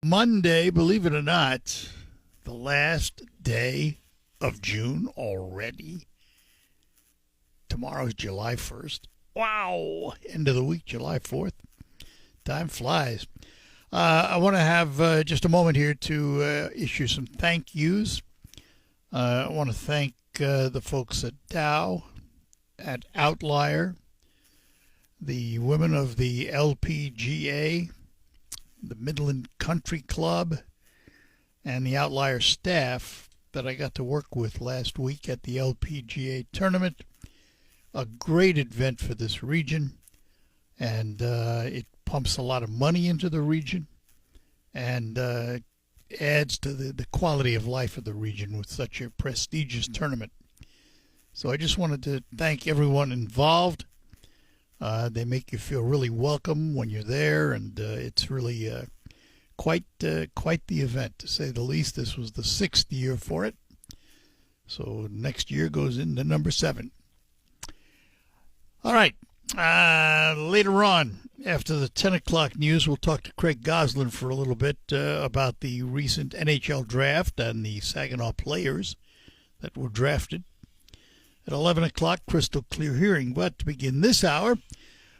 Monday, believe it or not, the last day of June already. Tomorrow's July 1st. Wow! End of the week, July 4th. Time flies. I want to have just a moment here to issue some thank yous. I want to thank the folks at Dow, at Outlier, the women of the LPGA, the Midland Country Club, and the Outlier staff that I got to work with last week at the LPGA tournament. A great event for this region, and it pumps a lot of money into the region and adds to the quality of life of the region with such a prestigious tournament. So I just wanted to thank everyone involved. They make you feel really welcome when you're there, and it's really quite the event, to say the least. This was the 6th year for it, so next year goes into number 7. All right, later on, after the 10 o'clock news, we'll talk to Craig Goslin for a little bit about the recent NHL draft and the Saginaw players that were drafted. At 11 o'clock, crystal clear hearing. But to begin this hour,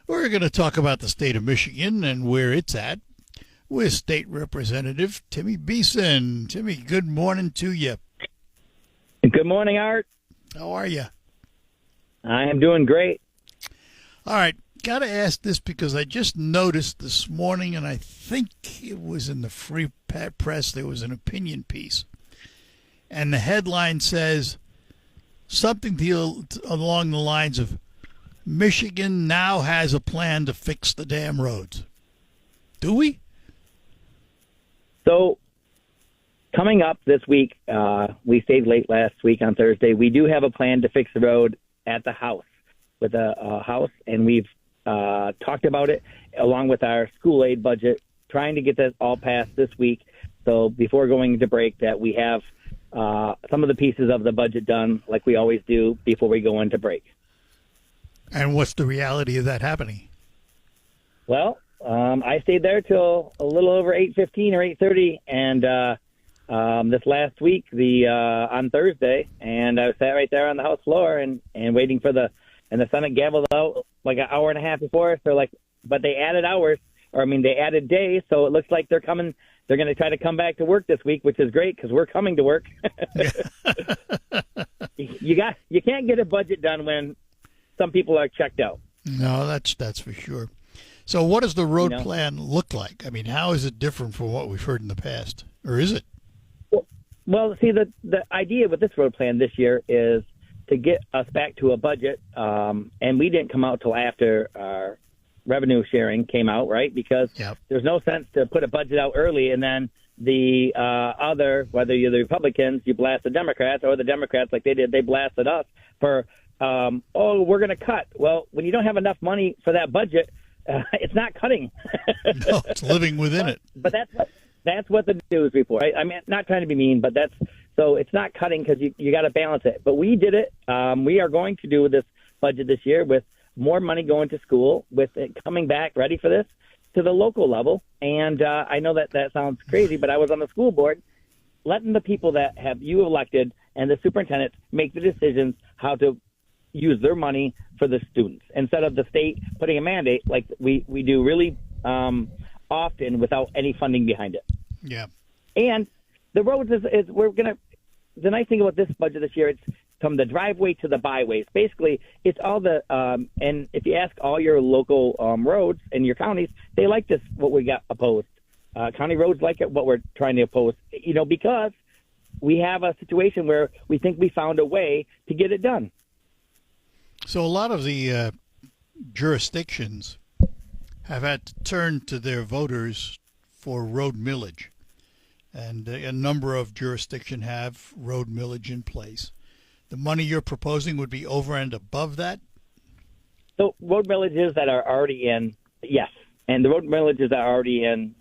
we're going to talk about the state of Michigan and where it's at with State Representative Timmy Beeson. Timmy, good morning to you. Good morning, Art. How are you? I am doing great. All right, got to ask this because I just noticed this morning, and I think it was in the Free Press, there was an opinion piece. And the headline says, something along the lines of, Michigan now has a plan to fix the damn roads. Do we? So, coming up this week, we stayed late last week on Thursday. We do have a plan to fix the road at the House, with a House, and we've talked about it along with our school aid budget, trying to get that all passed this week. So, before going into break, that we have some of the pieces of the budget done like we always do before we go into break. And what's the reality of that happening? Well, I stayed there till a little over 8:15 or 8:30, and this last week, on Thursday, and I sat right there on the House floor and waiting for the Senate gavelled out like an hour and a half before. So but they added hours, they added days, so it looks like they're coming. They're going to try to come back to work this week, which is great because we're coming to work. You can't get a budget done when some people are checked out. No, that's for sure. So what does the road plan look like? I mean, how is it different from what we've heard in the past? Or is it? Well, see, the idea with this road plan this year is to get us back to a budget, and we didn't come out till after our revenue sharing came out, right? Because there's no sense to put a budget out early and then the whether you're the Republicans, you blast the Democrats, or the Democrats, like they did, they blasted us for, we're going to cut. Well, when you don't have enough money for that budget, it's not cutting. No, it's living within it. But that's what the news report. Right? I mean, not trying to be mean, but so it's not cutting because you got to balance it. But we did it. We are going to do this budget this year with more money going to school, with it coming back ready for this to the local level. And I know that sounds crazy, but I was on the school board, letting the people that have you elected and the superintendents make the decisions how to use their money for the students instead of the state putting a mandate like we do really often without any funding behind it. Yeah. And the roads the nice thing about this budget this year, it's from the driveway to the byways. Basically, it's all and if you ask all your local roads in your counties, they like this, what we got opposed. County roads like it, what we're trying to oppose, because we have a situation where we think we found a way to get it done. So a lot of the jurisdictions have had to turn to their voters for road millage. And a number of jurisdictions have road millage in place. The money you're proposing would be over and above that? So road millages that are already in, yes. And the road millages that are already in,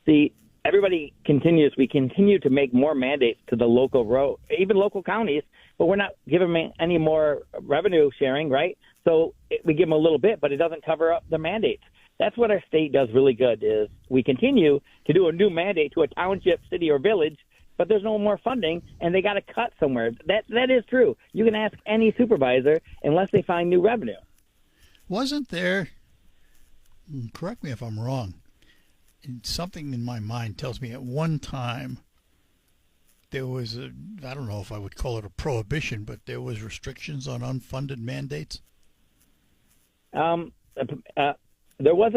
we continue to make more mandates to the local road, even local counties, but we're not giving them any more revenue sharing, right? So we give them a little bit, but it doesn't cover up the mandates. That's what our state does really good. Is we continue to do a new mandate to a township, city, or village, but there's no more funding, and they got to cut somewhere. That is true. You can ask any supervisor unless they find new revenue. Wasn't there? Correct me if I'm wrong. Something in my mind tells me at one time there was I don't know if I would call it a prohibition, but there was restrictions on unfunded mandates. There was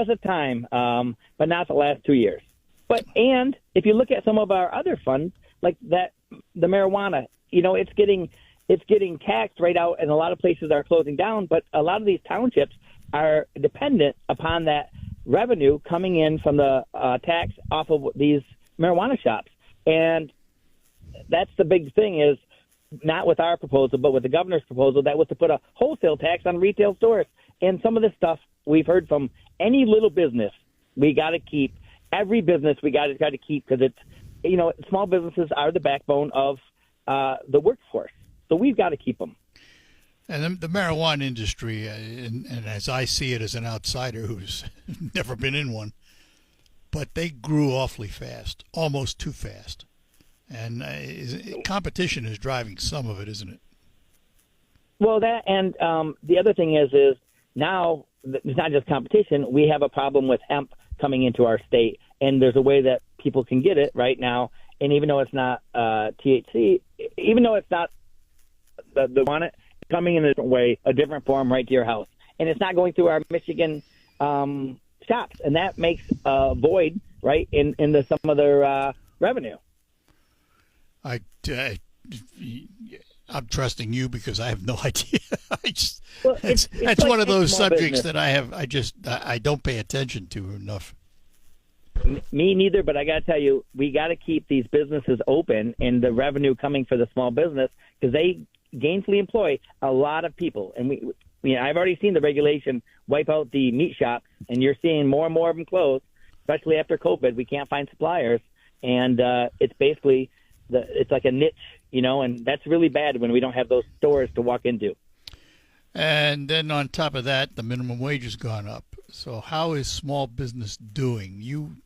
a time, but not the last 2 years. And if you look at some of our other funds, like that, the marijuana, it's getting taxed right out, and a lot of places are closing down. But a lot of these townships are dependent upon that revenue coming in from the tax off of these marijuana shops. And that's the big thing, is not with our proposal, but with the governor's proposal, that was to put a wholesale tax on retail stores. And some of this stuff we've heard from any little business, we got to keep. Every business we got to keep, because it's, small businesses are the backbone of the workforce. So we've got to keep them. And the marijuana industry, and as I see it as an outsider who's never been in one, but they grew awfully fast, almost too fast. And competition is driving some of it, isn't it? Well, that, and the other thing is now it's not just competition. We have a problem with hemp coming into our state, and there's a way that people can get it right now. And even though it's not THC, even though it's not the want it, coming in a different way, a different form, right to your house, and it's not going through our Michigan shops, and that makes a void right in some of their revenue. I'm trusting you because I have no idea. It's like one of those subjects business that I don't pay attention to enough. Me neither, but I got to tell you, we got to keep these businesses open and the revenue coming for the small business, because they gainfully employ a lot of people. And I've already seen the regulation wipe out the meat shops, and you're seeing more and more of them close, especially after COVID. We can't find suppliers, and it's basically it's like a niche, and that's really bad when we don't have those stores to walk into. And then on top of that, the minimum wage has gone up. So how is small business doing? You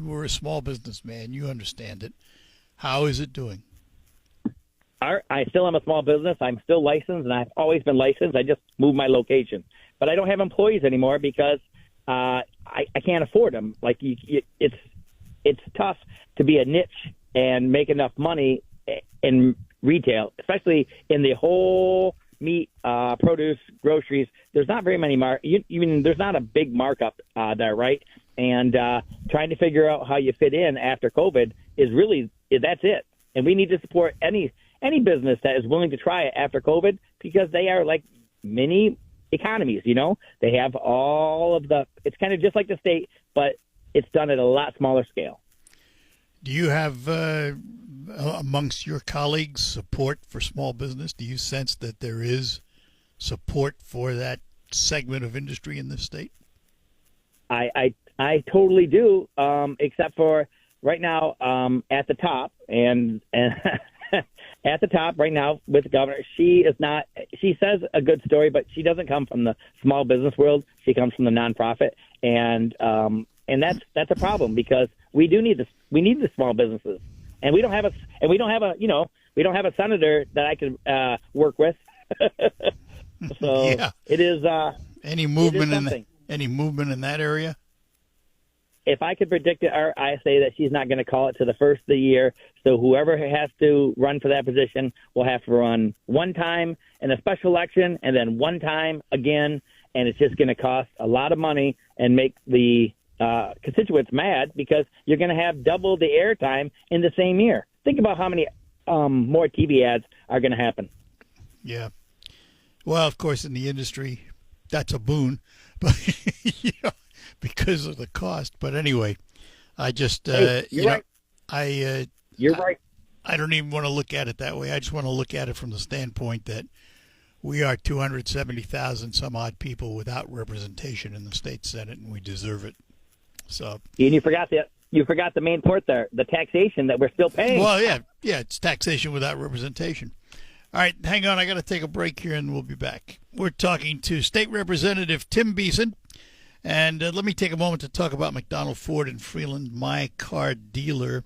were a small businessman. You understand it. How is it doing? I still am a small business. I'm still licensed, and I've always been licensed. I just moved my location. But I don't have employees anymore because I can't afford them. Like, it's tough to be a niche and make enough money in retail, especially in the whole meat, produce, groceries. There's not very many there's not a big markup there, right? And trying to figure out how you fit in after COVID that's it. And we need to support any business that is willing to try it after COVID, because they are like mini economies. They have all of it's kind of just like the state, but it's done at a lot smaller scale. Do you have amongst your colleagues support for small business? Do you sense that there is support for that segment of industry in this state? I totally do, except for right now at the top, and at the top right now with the governor, she says a good story, but she doesn't come from the small business world. She comes from the nonprofit, and that's a problem, because we need the small businesses, and we don't have a senator that I can work with. So yeah. It is any movement in that area? If I could predict it, I say that she's not going to call it to the first of the year. So whoever has to run for that position will have to run one time in a special election, and then one time again, and it's just going to cost a lot of money and make the constituents mad, because you're going to have double the airtime in the same year. Think about how many more TV ads are going to happen. Yeah. Well, of course, in the industry, that's a boon, but because of the cost. But anyway, I just you're right. You're right. I don't even want to look at it that way. I just want to look at it from the standpoint that we are 270,000 some odd people without representation in the state Senate, and we deserve it. So. And you forgot the main part there, the taxation that we're still paying. Well, yeah, it's taxation without representation. All right, hang on. I got to take a break here, and we'll be back. We're talking to State Representative Tim Beeson. And let me take a moment to talk about McDonald Ford in Freeland, my car dealer.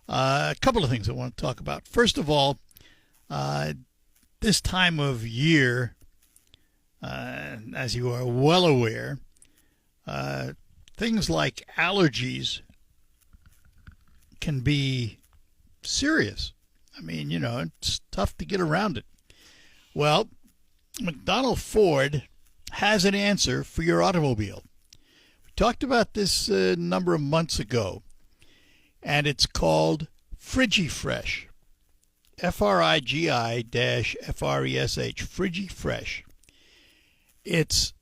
A couple of things I want to talk about. First of all, this time of year, as you are well aware, things like allergies can be serious. I mean, it's tough to get around it. Well, McDonald Ford has an answer for your automobile. We talked about this a number of months ago, and it's called FrigiFresh. FRIGI-FRESH, FrigiFresh. It's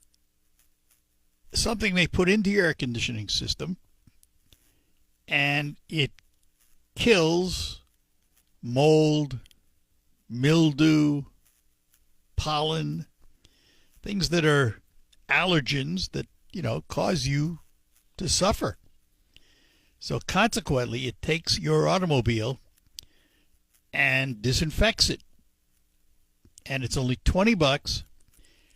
something they put into your air conditioning system, and it kills mold, mildew, pollen, things that are allergens that, cause you to suffer. So consequently, it takes your automobile and disinfects it. And it's only $20.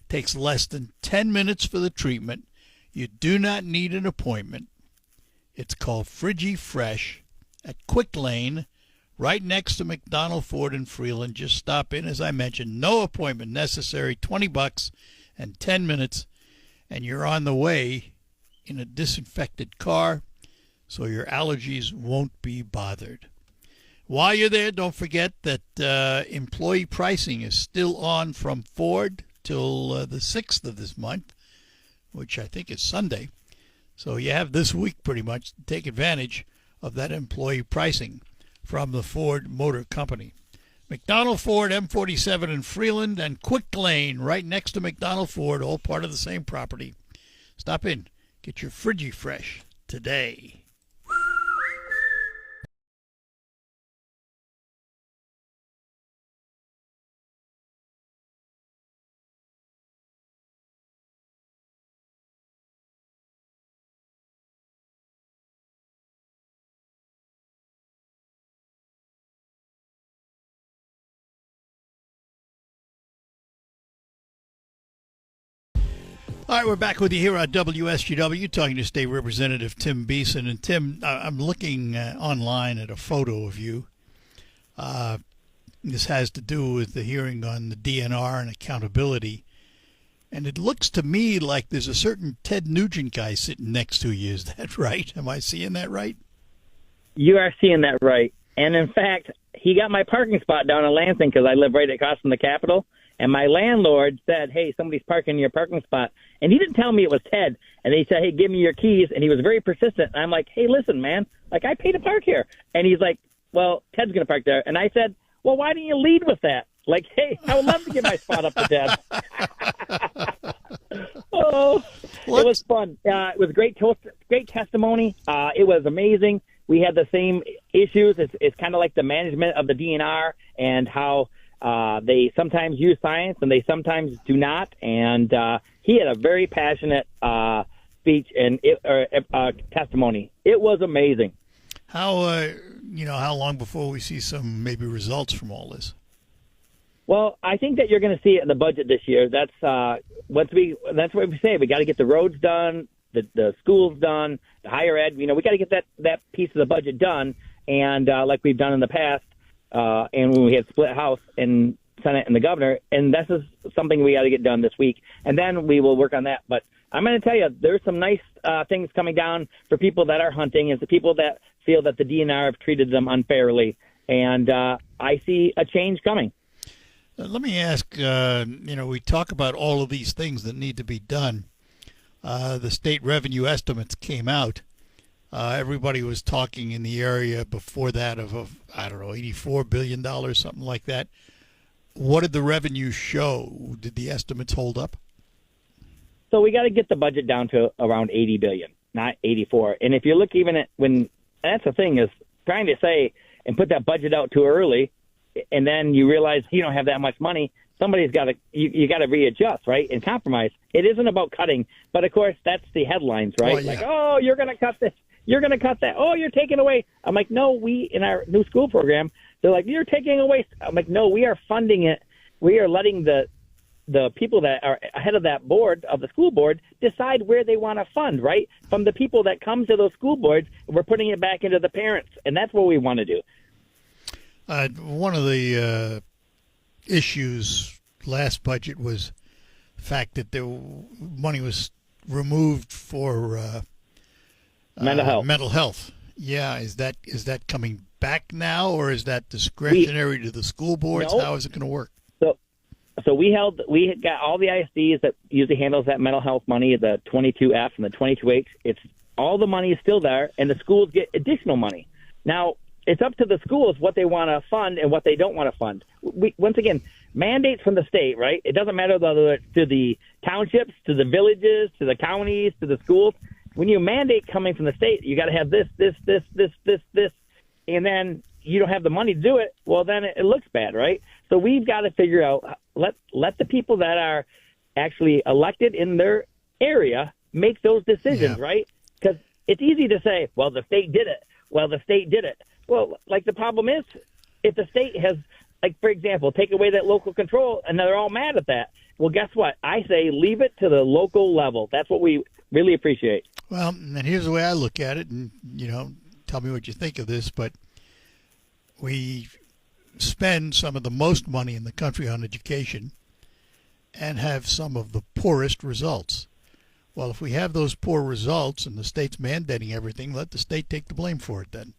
Takes less than 10 minutes for the treatment. You do not need an appointment. It's called FrigiFresh at Quick Lane, right next to McDonald Ford in Freeland. Just stop in, as I mentioned. No appointment necessary. $20 and 10 minutes, and you're on the way in a disinfected car, so your allergies won't be bothered. While you're there, don't forget that employee pricing is still on from Ford till the 6th of this month, which I think is Sunday. So you have this week pretty much to take advantage of that employee pricing from the Ford Motor Company. McDonald Ford, M47 in Freeland, and Quick Lane right next to McDonald Ford, all part of the same property. Stop in, get your FrigiFresh today. All right, we're back with you here on WSGW, talking to State Representative Tim Beeson. And Tim, I'm looking online at a photo of you. This has to do with the hearing on the DNR and accountability. And it looks to me like there's a certain Ted Nugent guy sitting next to you. Is that right? Am I seeing that right? You are seeing that right. And in fact, he got my parking spot down in Lansing because I live right across from the Capitol. And my landlord said, hey, somebody's parking in your parking spot. And he didn't tell me it was Ted. And he said, hey, give me your keys. And he was very persistent. And I'm like, hey, listen, man, I pay to park here. And he's like, well, Ted's going to park there. And I said, well, why didn't you lead with that? Like, hey, I would love to give my spot up to Ted. Oh, it was fun. It was great testimony. It was amazing. We had the same issues. It's kind of like the management of the DNR and how they sometimes use science and they sometimes do not. And he had a very passionate speech and testimony. It was amazing. How long before we see some maybe results from all this? Well, I think that you're going to see it in the budget this year. That's what we say. We got to get the roads done, the schools done, the higher ed. We got to get that piece of the budget done. And like we've done in the past, and when we had split House and Senate and the governor, and this is something we got to get done this week. And then we will work on that. But I'm going to tell you, there's some nice things coming down for people that are hunting and the people that feel that the DNR have treated them unfairly. And I see a change coming. Let me ask, we talk about all of these things that need to be done. The state revenue estimates came out. Everybody was talking in the area before that of $84 billion, something like that. What did the revenue show? Did the estimates hold up? So we got to get the budget down to around 80 billion, not 84. And if you look even at that's the thing is trying to say and put that budget out too early, and then you realize you don't have that much money. Somebody's got to you got to readjust, right, and compromise. It isn't about cutting, but of course that's the headlines, right? Yeah. Like, oh, you're going to cut this, you're going to cut that, oh, you're taking away. I'm like, no, we in our new school program They're like, you're taking away. I'm like, no, we are funding it. We are letting the people that are ahead of that board, of the school board, decide where they want to fund, right? From the people that come to those school boards, we're putting it back into the parents, and that's what we want to do. One of the issues last budget was the fact that money was removed for mental health. Yeah, is that coming back now, or is that discretionary to the school boards? No. How is it going to work? So we got all the ISDs that usually handles that mental health money, the 22F and the 22H. It's all the money is still there, and the schools get additional money. Now it's up to the schools what they want to fund and what they don't want to fund. Once again, mandates from the state, right? It doesn't matter whether it's to the townships, to the villages, to the counties, to the schools. When you mandate coming from the state, you got to have this, and then you don't have the money to do it. Well, then it looks bad, right? So we've got to figure out, let the people that are actually elected in their area make those decisions, right? Because it's easy to say, well, the state did it. Well, the state did it. Well, like the problem is, if the state has, like, for example, take away that local control, and they're all mad at that. Well, guess what? I say leave it to the local level. That's what we really appreciate. Well, and here's the way I look at it, and, tell me what you think of this, but we spend some of the most money in the country on education and have some of the poorest results. Well, if we have those poor results and the state's mandating everything, let the state take the blame for it then.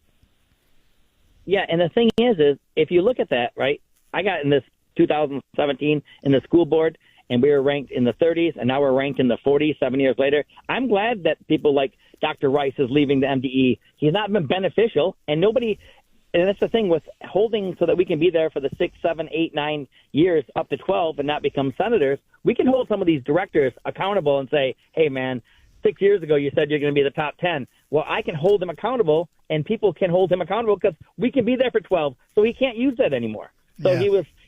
Yeah, and the thing is if you look at that, right, I got in this 2017 in the school board, and we were ranked in the 30s, and now we're ranked in the 40s 7 years later. I'm glad that people like Dr. Rice is leaving the MDE. He's not been beneficial, and nobody – and that's the thing with holding so that we can be there for the 6, 7, 8, 9 years up to 12 and not become senators. We can hold some of these directors accountable and say, hey, man, 6 years ago you said you're going to be the top 10. Well, I can hold him accountable, and people can hold him accountable because we can be there for 12, so he can't use that anymore. So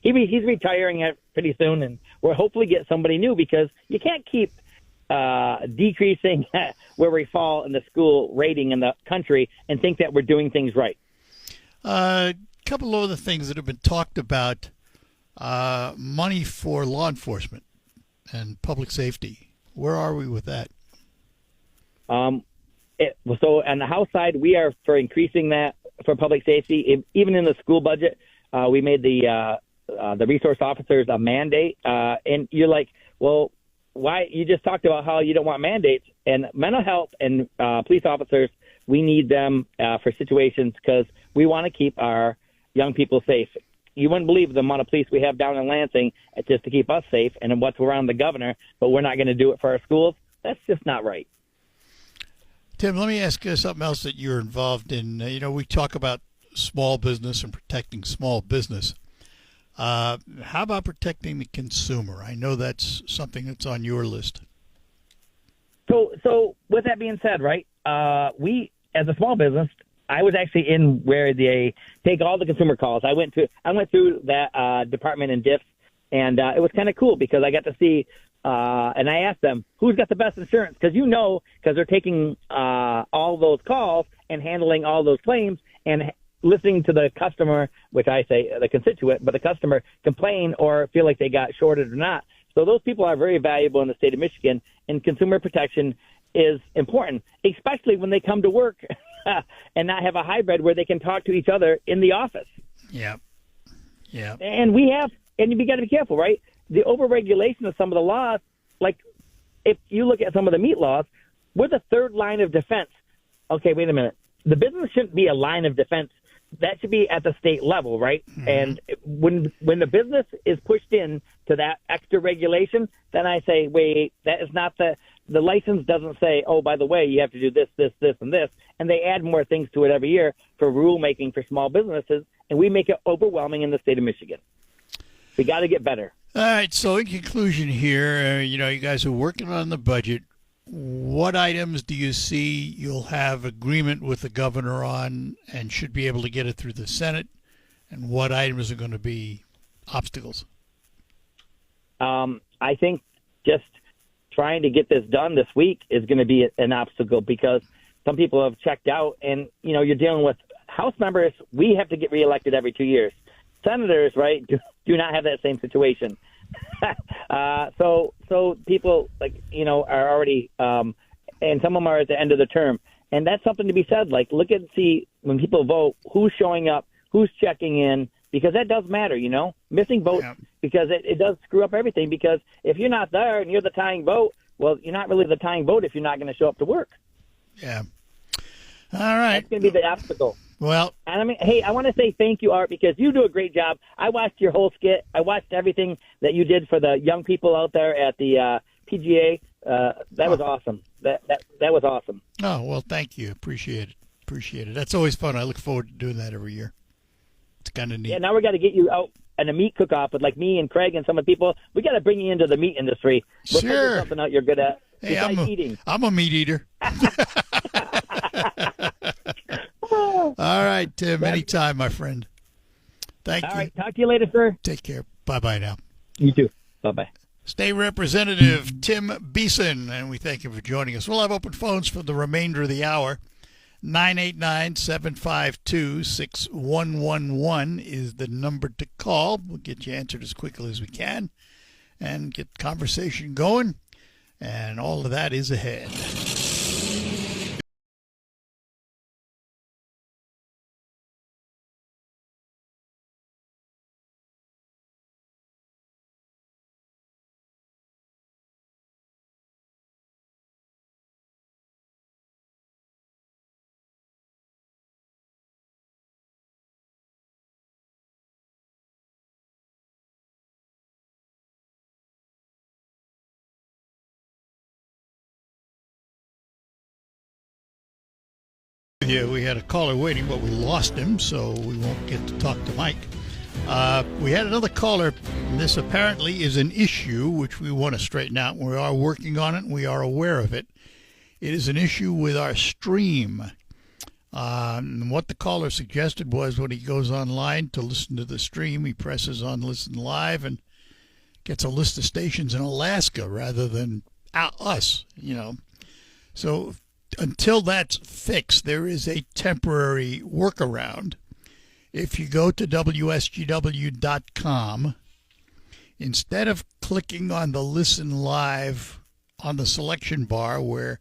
he's retiring pretty soon, and we'll hopefully get somebody new because you can't keep decreasing where we fall in the school rating in the country and think that we're doing things right. A couple of other things that have been talked about, money for law enforcement and public safety. Where are we with that? So on the House side, we are for increasing that for public safety. Even in the school budget, we made the resource officers a mandate. And you're like, well, why? You just talked about how you don't want mandates. And mental health and police officers, we need them for situations because we want to keep our young people safe. You wouldn't believe the amount of police we have down in Lansing just to keep us safe and what's around the governor, but we're not going to do it for our schools. That's just not right. Tim, let me ask you something else that you're involved in. We talk about small business and protecting small business. How about protecting the consumer? I know that's something that's on your list. So with that being said, right, we, as a small business, I was actually in where they take all the consumer calls. I went through that department in DIFS, and it was kind of cool because I got to see, and I asked them, who's got the best insurance? Because they're taking all those calls and handling all those claims and listening to the customer, which I say the constituent, but the customer complain or feel like they got shorted or not. So those people are very valuable in the state of Michigan, and consumer protection is important, especially when they come to work and not have a hybrid where they can talk to each other in the office. Yeah. And we got to be careful, right? The overregulation of some of the laws, like if you look at some of the meat laws, we're the third line of defense. Okay, wait a minute. The business shouldn't be a line of defense. That should be at the state level, right? Mm-hmm. And when the business is pushed in to that extra regulation, then I say, wait, that is not the license doesn't say, oh, by the way, you have to do this, this, this, and this. And they add more things to it every year for rulemaking for small businesses, and we make it overwhelming in the state of Michigan. We got to get better. All right. So in conclusion here, you guys are working on the budget. What items do you see you'll have agreement with the governor on and should be able to get it through the Senate? And what items are going to be obstacles? I think just trying to get this done this week is going to be an obstacle because some people have checked out and, you're dealing with House members, we have to get reelected every 2 years. Senators, right, do not have that same situation. So people are already, and some of them are at the end of the term, and that's something to be said. Like, see when people vote, who's showing up, who's checking in, because that does matter. Missing votes, because it does screw up everything. Because if you're not there and you're the tying vote, well, you're not really the tying vote if you're not going to show up to work. Yeah. All right. That's going to be the obstacle. Well, and hey, I want to say thank you, Art, because you do a great job. I watched your whole skit. I watched everything that you did for the young people out there at the PGA. That was awesome. That was awesome. Oh, well, thank you. Appreciate it. That's always fun. I look forward to doing that every year. It's kind of neat. Yeah, now we got to get you out in a meat cook-off with like me and Craig and some of the people. We got to bring you into the meat industry. We'll figure something out you're good at. Hey, eating. I'm a meat eater. All right, Tim. Anytime, my friend. Thank you. All right. Talk to you later, sir. Take care. Bye-bye now. You too. Bye-bye. State Representative Tim Beeson, and we thank you for joining us. We'll have open phones for the remainder of the hour. 989-752-6111 is the number to call. We'll get you answered as quickly as we can and get conversation going, and all of that is ahead. Yeah, we had a caller waiting, but we lost him, so we won't get to talk to Mike. We had another caller. This apparently is an issue which we want to straighten out. We are working on it, and we are aware of it. It is an issue with our stream. And what the caller suggested was when he goes online to listen to the stream, he presses on Listen Live and gets a list of stations in Alaska rather than us, So until that's fixed, there is a temporary workaround. If you go to WSGW.com, instead of clicking on the Listen Live on the selection bar where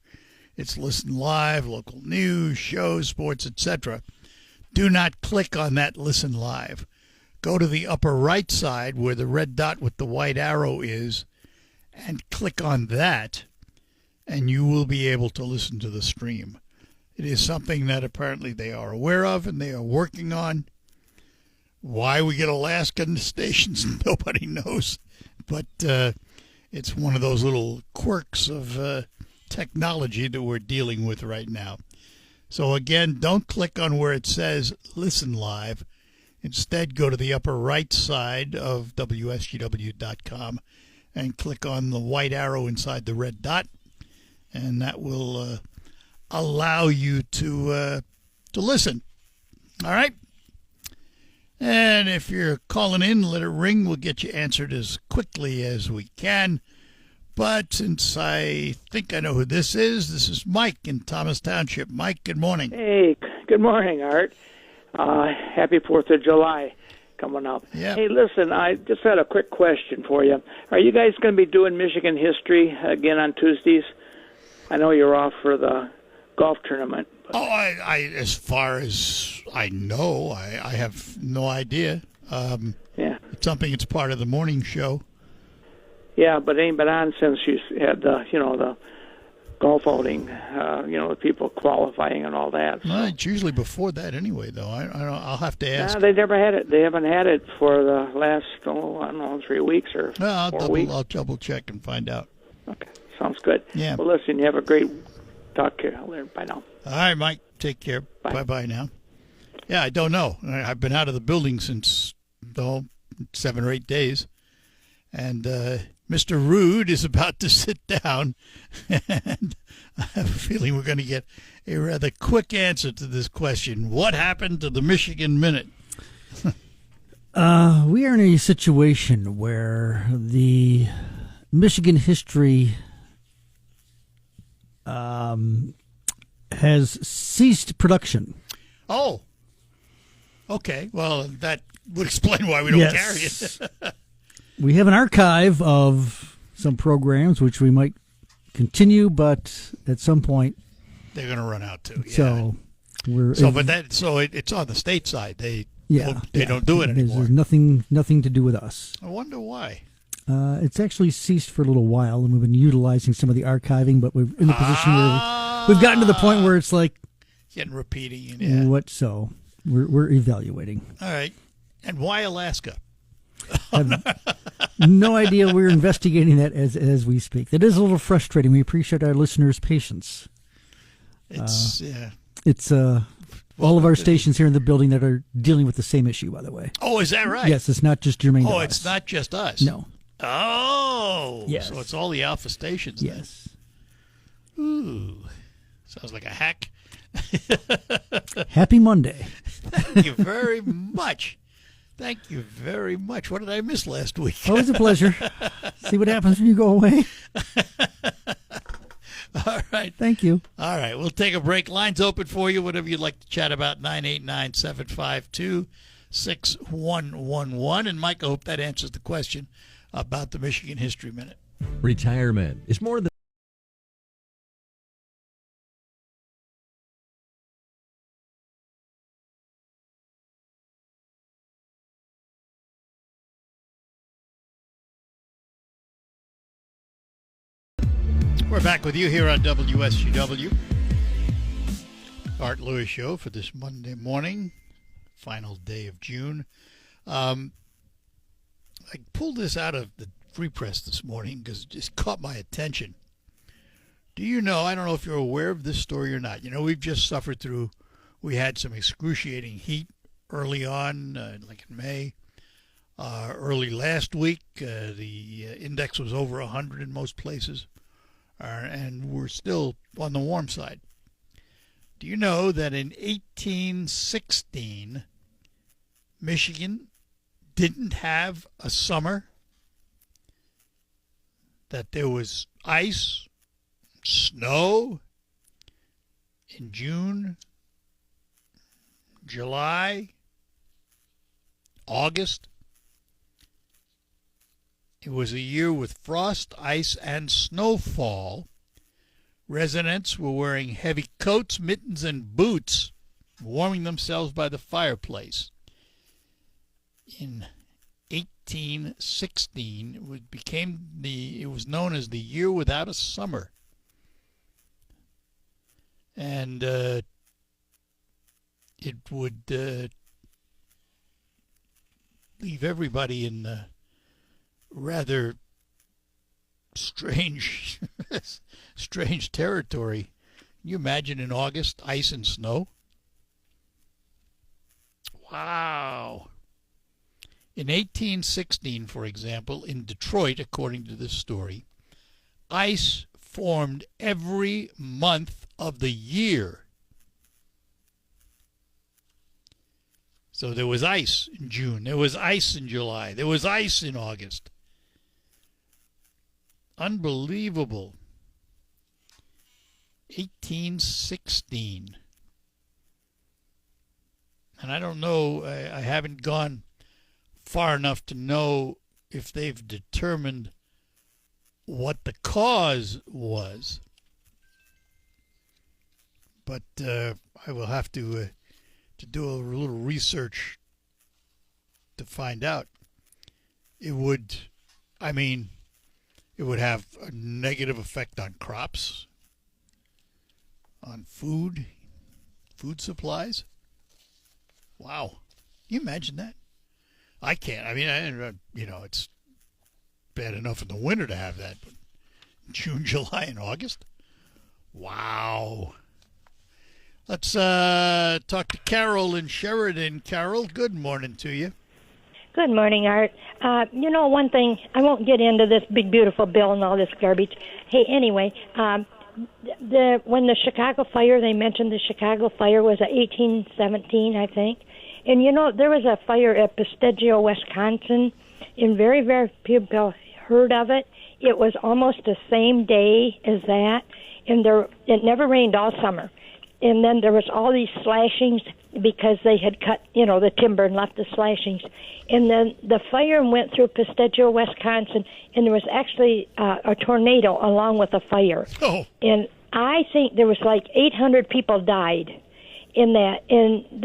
it's Listen Live, local news, shows, sports, etc., do not click on that Listen Live. Go to the upper right side where the red dot with the white arrow is and click on that, and you will be able to listen to the stream. It is something that apparently they are aware of and they are working on. Why we get Alaskan stations, nobody knows. But it's one of those little quirks of technology that we're dealing with right now. So again, don't click on where it says Listen Live. Instead, go to the upper right side of WSGW.com and click on the white arrow inside the red dot. And that will allow you to listen. All right? And if you're calling in, let it ring. We'll get you answered as quickly as we can. But since I think I know who this is Mike in Thomas Township. Mike, good morning. Hey, good morning, Art. Happy 4th of July coming up. Yep. Hey, listen, I just had a quick question for you. Are you guys going to be doing Michigan history again on Tuesdays? I know you're off for the golf tournament. But... I as far as I know, I have no idea. Yeah. It's something that's part of the morning show. Yeah, but it ain't been on since you had the golf outing, the people qualifying and all that. So. Well, it's usually before that anyway, though. I'll have to ask. No, they never had it. They haven't had it for the last, 3 weeks or 4 weeks. I'll double check and find out. Okay. Sounds good. Yeah. Well, listen, you have a great talk here. Bye now. All right, Mike. Take care. Bye-bye now. Yeah, I don't know. I've been out of the building since 7 or 8 days. And Mr. Rude is about to sit down. And I have a feeling we're going to get a rather quick answer to this question. What happened to the Michigan Minute? We are in a situation where the Michigan history has ceased production. Oh. Okay, well, that would explain why we don't carry it. We have an archive of some programs which we might continue, but at some point They're going to run out too. Yeah. So we're it's on the state side. They don't do it anymore. There's nothing to do with us. I wonder why. It's actually ceased for a little while, and we've been utilizing some of the archiving, but we're in the position where we've gotten to the point where it's like getting repeating. Yeah. What so? We're evaluating. All right. And why Alaska? I have no idea. We're investigating that as we speak. That is a little frustrating. We appreciate our listeners' patience. It's all of our stations here in the building that are dealing with the same issue, by the way. Oh, is that right? Yes, it's not just Jermaine. Oh, it's not just us. No. Oh, yes. So it's all the Alpha stations. Yes. Then. Ooh, sounds like a hack. Happy Monday. Thank you very much. Thank you very much. What did I miss last week? Always a pleasure. See what happens when you go away. All right. Thank you. All right. We'll take a break. Lines open for you. Whatever you'd like to chat about, 989-752-6111. And Mike, I hope that answers the question about the Michigan History Minute. Retirement is more than We're back with you here on WSGW. Art Lewis Show for this Monday morning, final day of June. I pulled this out of the Free Press this morning because it just caught my attention. Do you know, I don't know if you're aware of this story or not. You know, we've just suffered through, we had some excruciating heat early on, like in May. Early last week, the index was over 100 in most places. And we're still on the warm side. Do you know that in 1816, Michigan didn't have a summer? That there was ice, snow in June, July, August. It was a year with frost, ice, and snowfall. Residents were wearing heavy coats, mittens, and boots, warming themselves by the fireplace. In 1816, it was known as the year without a summer. And it would leave everybody in rather strange territory. Can you imagine in August, ice and snow? Wow. In 1816, for example, in Detroit, according to this story, ice formed every month of the year. So there was ice in June, there was ice in July, there was ice in August. Unbelievable. 1816. And I don't know, I haven't gone far enough to know if they've determined what the cause was. But I will have to do a little research to find out. It would have a negative effect on crops, on food supplies. Wow. Can you imagine that? I can't. I mean, it's bad enough in the winter to have that, but June, July, and August? Wow. Let's talk to Carol in Sheridan. Carol, good morning to you. Good morning, Art. One thing, I won't get into this big, beautiful bill and all this garbage. Hey, anyway, when the Chicago fire, they mentioned the Chicago fire was 1817, I think. And, there was a fire at Prestigio, Wisconsin, and very, very few people heard of it. It was almost the same day as that, and it never rained all summer. And then there was all these slashings because they had cut, the timber and left the slashings. And then the fire went through Pistacho, Wisconsin, and there was actually a tornado along with a fire. Oh. And I think there was like 800 people died in that. And there